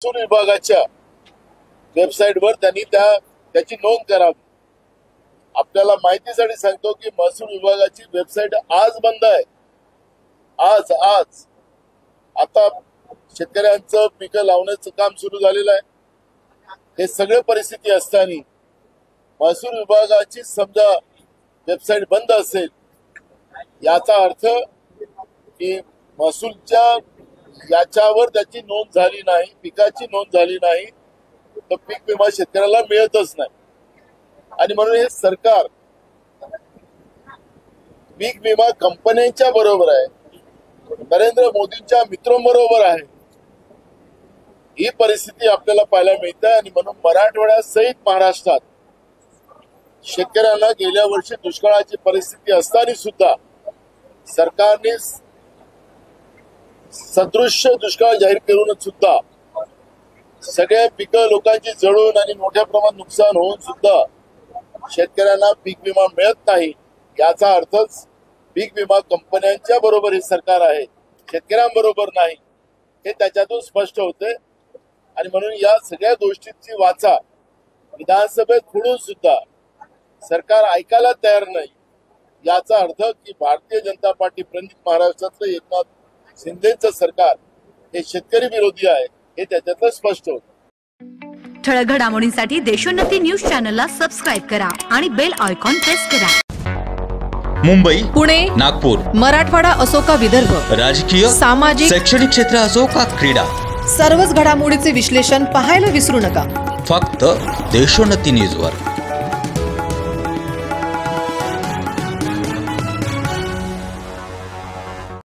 महसूल विभागाच्या वेबसाईटवर त्यांनी त्याची नोंद करावी। आपल्याला माहितीसाठी सांगतो की महसूल विभागाची वेबसाईट आज बंद आहे। आज आता शेतकऱ्यांचं पिकं लावण्याचं काम सुरू झालेलं आहे। हे सगळे परिस्थिती असताना महसूल विभागाची समजा वेबसाईट बंद असेल याचा अर्थ की महसूलच्या याच्यावर त्याची नोंद झाली नाही, पिकाची नोंद झाली नाही, तर पीक विमा शेतकऱ्याला मिळतच नाही। आणि म्हणून हे सरकार पीक विमा कंपन्यांच्या बरोबर आहे, नरेंद्र मोदींच्या मित्रांबरोबर आहे। ही परिस्थिती आपल्याला पाहायला मिळते आणि म्हणून मराठवाड्यासहित महाराष्ट्रात शेतकऱ्यांना गेल्या वर्षी दुष्काळाची परिस्थिती असताना सुद्धा सरकारने सदृश्य दुष्काळ जाहीर करूनच सुद्धा सगळ्या पिकं लोकांची जळून आणि मोठ्या प्रमाणात नुकसान होऊन सुद्धा शेतकऱ्यांना पीक विमा मिळत नाही। याचा अर्थच पीक विमा कंपन्यांच्या बरोबर हे सरकार आहे, शेतकऱ्यांबरोबर नाही, हे त्याच्यातून स्पष्ट होते। आणि म्हणून या सगळ्या गोष्टींची वाचा विधानसभेत फोडून सुद्धा सरकार ऐकायला तयार नाही। याचा अर्थ की भारतीय जनता पार्टी प्रणित महाराष्ट्रातलं एकनाथ शिंदेचं सरकार हे शेतकरी विरोधी आहे, हे त्याच्यातलं स्पष्ट होतं। ठळक घडामोडींसाठी देशोन्नती न्यूज चॅनलला सबस्क्राइब करा आणि बेल आयकॉन प्रेस करा। मुंबई, पुणे, नागपूर, मराठवाडा असो का विदर्भ, राजकीय, सामाजिक, शैक्षणिक क्षेत्र असो का क्रीडा, सर्वच घडामोडीचे विश्लेषण पाहायला विसरू नका। फक्त देशोन्नती न्यूजवर।